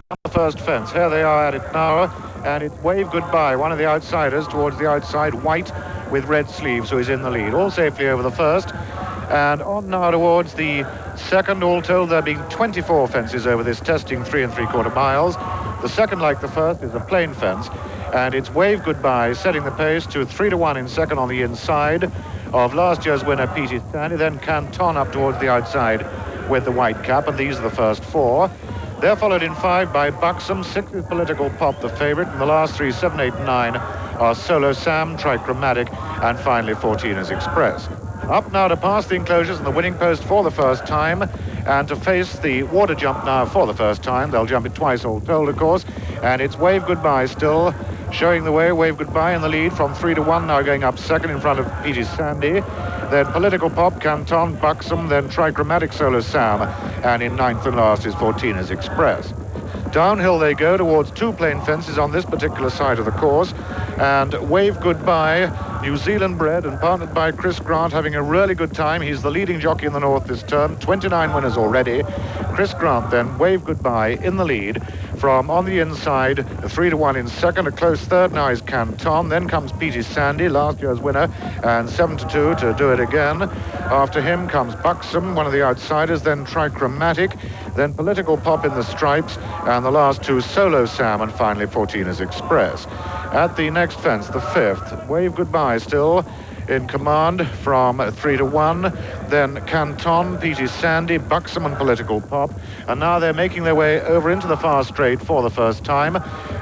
the first fence. Here they are at it now, and it's Wave Goodbye, one of the outsiders towards the outside, white with red sleeves, who is in the lead, all safely over the first. And on now towards the second. All told, there being 24 fences over this testing 3 3/4 miles. The second, like the first, is a plain fence, and it's Wave Goodbye setting the pace to 3-1 in second on the inside of last year's winner Peaty Sandy. Then Canton up towards the outside with the white cap, and these are the first four. They're followed in 5 by Buxom. 6 is Political Pop, the favourite, and the last 3, 7, 8, and 9 are Solo Sam, Trichromatic, and finally 14 is Express. Up now to pass the enclosures and the winning post for the first time, and to face the water jump now for the first time. They'll jump it twice all told, of course, and it's Wave Goodbye still showing the way. Wave Goodbye in the lead from 3-1, now going up second in front of Peaty Sandy. Then Political Pop, Canton, Buxom, then Trichromatic, Solo Sam, and in ninth and last is 14 is Express. Downhill they go towards 2 plain fences on this particular side of the course, and Wave Goodbye, New Zealand bred and partnered by Chris Grant, having a really good time. He's the leading jockey in the north this term, 29 winners already. Chris Grant then, Wave Goodbye in the lead from on the inside, 3-1 in second. A close third now is Canton. Then comes Peaty Sandy, last year's winner, and 7-2 to do it again. After him comes Buxom, one of the outsiders, then Trichromatic, then Political Pop in the stripes, and the last 2 Solo Sam, and finally 14 is Express. At the next fence, the 5th, Wave Goodbye still in command from 3-1, then Canton, Peaty Sandy, Buxom and Political Pop, and now they're making their way over into the far straight for the first time,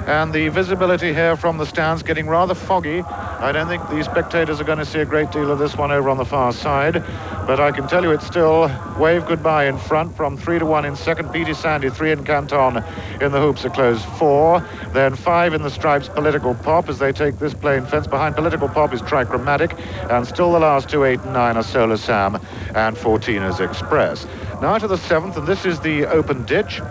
and the visibility here from the stands getting rather foggy. I don't think the spectators are going to see a great deal of this one over on the far side, but I can tell you it's still Wave Goodbye in front from 3-1 in second, Peaty Sandy 3 and Canton in the hoops are closed 4, then 5 in the stripes, Political Pop, as they take this plain fence. Behind Political Pop is Trichromatic, and still the last 2, 8 and 9 are Solo Sam, and 14 is Express. Now to the 7th, and this is the open ditch.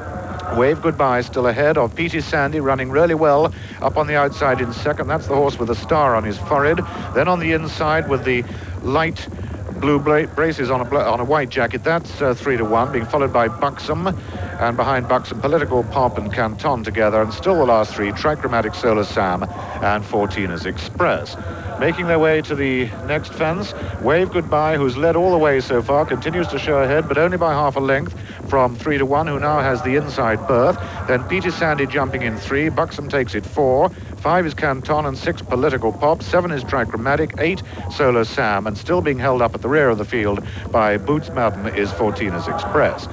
Wave Goodbye still ahead of Peaty Sandy, running really well up on the outside in second. That's the horse with a star on his forehead. Then on the inside with the light blue braces on a white jacket, that's 3-1, being followed by Buxom, and behind Buxom, Political Pop and Canton together, and still the last 3, Trichromatic, Solo Sam, and 14 is Express. Making their way to the next fence, Wave Goodbye, who's led all the way so far, continues to show ahead, but only by half a length from 3-1, who now has the inside berth. Then Peaty Sandy jumping in 3, Buxom takes it 4, 5 is Canton and 6 Political Pop, 7 is Trichromatic, 8 Solo Sam, and still being held up at the rear of the field by Boots Madden is 14 is Express.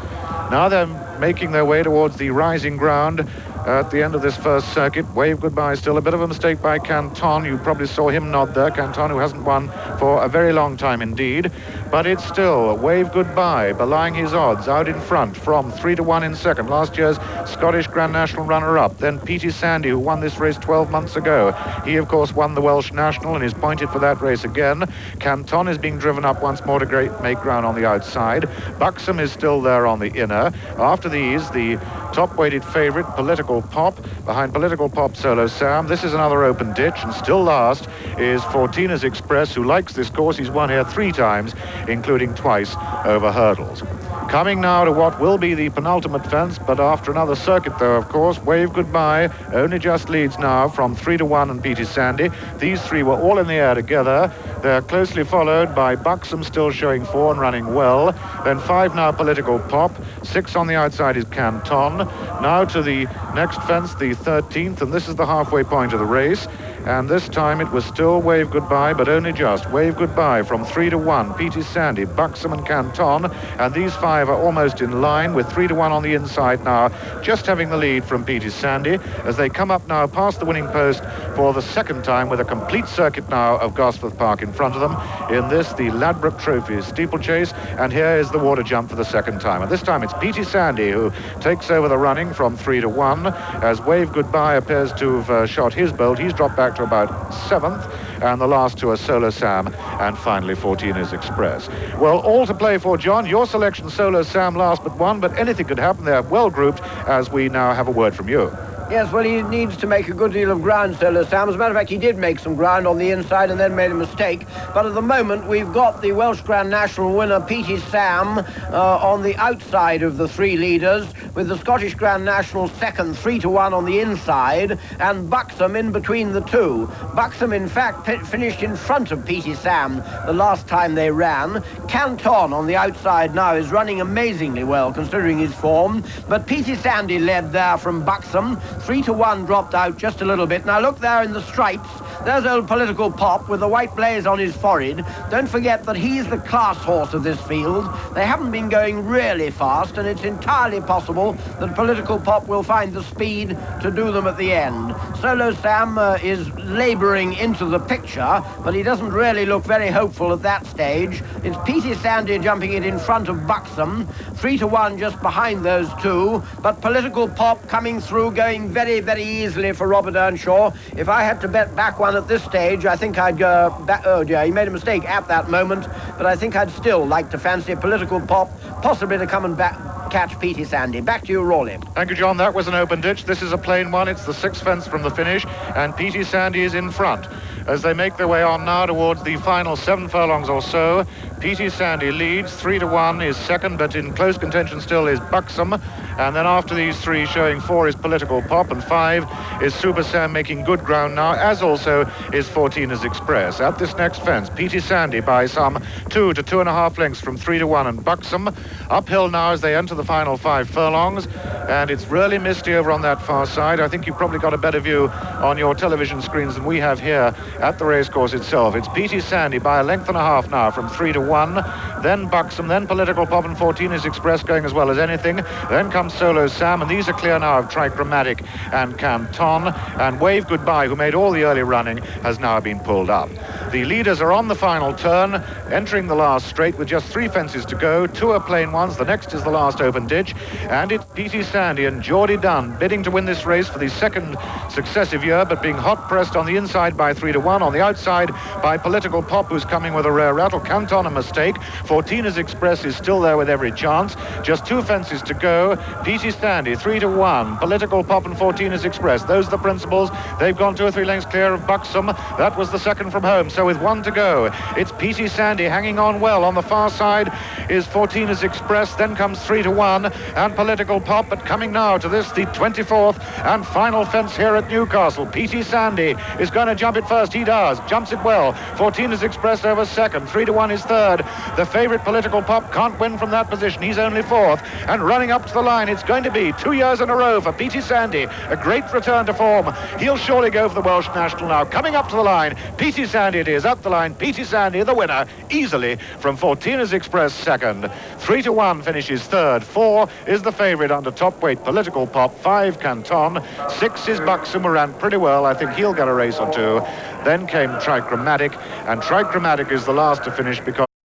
Now they're making their way towards the rising ground at the end of this first circuit. Wave Goodbye still a bit of a mistake by Canton. You probably saw him nod there. Canton, who hasn't won for a very long time indeed. But it's still Wave Goodbye belying his odds out in front from 3-1 in second. Last year's Scottish Grand National runner-up. Then Peaty Sandy, who won this race 12 months ago. He, of course, won the Welsh National and is pointed for that race again. Canton is being driven up once more to make ground on the outside. Buxom is still there on the inner. After these, the top-weighted favourite, Political Pop. Behind Political Pop, Solo Sam. This is another open ditch, and still last is 14 is Express, who likes this course. He's won here 3 times, including twice over hurdles. Coming now to what will be the penultimate fence, but after another circuit, though, of course, Wave Goodbye only just leads now from 3-1 and Peaty Sandy. These 3 were all in the air together. They're closely followed by Buxom, still showing 4 and running well. Then 5 now, Political Pop. 6 on the outside is Canton. Now to the next fence, the 13th, and this is the halfway point of the race. And this time it was still Wave Goodbye, but only just. Wave Goodbye from 3-1, Peaty Sandy, Buxom and Canton, and these 5 are almost in line with 3-1 on the inside now, just having the lead from Peaty Sandy as they come up now past the winning post for the second time with a complete circuit now of Gosforth Park in front of them. In this, the Ladbroke Trophy steeplechase, and here is the water jump for the second time. And this time it's Peaty Sandy who takes over the running from 3-1 as Wave Goodbye appears to have shot his bolt. He's dropped back to about 7th, and the last 2 are Solo Sam, and finally 14 is Express. Well, all to play for, John. Your selection, Solo Sam, last but 1, but anything could happen. They're well grouped as we now have a word from you. Yes, well, he needs to make a good deal of ground, Solo Sam. As a matter of fact, he did make some ground on the inside and then made a mistake. But at the moment, we've got the Welsh Grand National winner, P.T. Sam, on the outside of the three leaders, with the Scottish Grand National second, 3-1 on the inside, and Buxom in between the two. Buxom, in fact, finished in front of P.T. Sam the last time they ran. Canton on the outside now is running amazingly well, considering his form. But P.T. Sandy led there from Buxom. 3-1 dropped out just a little bit. Now look there in the stripes. There's old Political Pop with the white blaze on his forehead. Don't forget that he's the class horse of this field. They haven't been going really fast, and it's entirely possible that Political Pop will find the speed to do them at the end. Solo Sam is labouring into the picture, but he doesn't really look very hopeful at that stage. It's P.T. Sandy jumping it in front of Buxom. 3-1 just behind those two, but Political Pop coming through, going very, very easily for Robert Earnshaw. If I had to bet back one at this stage, I think I'd go back. Oh dear, he made a mistake at that moment, but I think I'd still like to fancy Political Pop, possibly to come and catch P.T. Sandy. Back to you, Rawley. Thank you, John. That was an open ditch. This is a plain one. It's the sixth fence from the finish, and P.T. Sandy is in front. As they make their way on now towards the final 7 furlongs or so, P.T. Sandy leads. 3-1 is second, but in close contention still is Buxom. And then after these three, showing 4 is Political Pop, and 5 is Super Sam, making good ground now, as also is 14 is Express. At this next fence, P.T. Sandy by some 2 to 2.5 lengths from 3-1 and Buxom. Uphill now as they enter the final 5 furlongs, and it's really misty over on that far side. I think you've probably got a better view on your television screens than we have here at the racecourse itself. It's P.T. Sandy by 1.5 lengths now from 3-1, then Buxom, then Political Pop, and 14 is Express going as well as anything. Then comes Solo Sam, and these are clear now of Trichromatic and Canton, and Wave Goodbye, who made all the early running, has now been pulled up. The leaders are on the final turn, entering the last straight with just 3 fences to go. 2 are plain ones, the next is the last open ditch, and it's P.T. Sandy and Geordie Dunn bidding to win this race for the second successive year, but being hot pressed on the inside by 3-1, on the outside by Political Pop, who's coming with a rare rattle. Canton a mistake. 14 is Express is still there with every chance. Just 2 fences to go. P.T. Sandy 3-1, Political Pop, and 14 is Express. Those are the principals. They've gone 2 or 3 lengths clear of Buxom. That was the second from home. So with 1 to go, it's P.T. Sandy hanging on well. On the far side is 14 is Express. Then comes 3-1 and Political Pop. But coming now to this, the 24th and final fence here at Newcastle. P.T. Sandy is going to jump it first. He does. Jumps it well. 14 is Express over second. 3-1 is third. The favourite Political Pop can't win from that position. He's only fourth. And running up to the line, it's going to be 2 years in a row for P.T. Sandy. A great return to form. He'll surely go for the Welsh National now. Coming up to the line, P.T. Sandy it is. Up the line, P.T. Sandy, the winner, easily from 14 is Express second. 3-1 finishes third. 4 is the favourite under top weight Political Pop. 5 Canton. 6 is Buxom, who ran pretty well. I think he'll get a race or 2. Then came Trichromatic, and Trichromatic is the last to finish because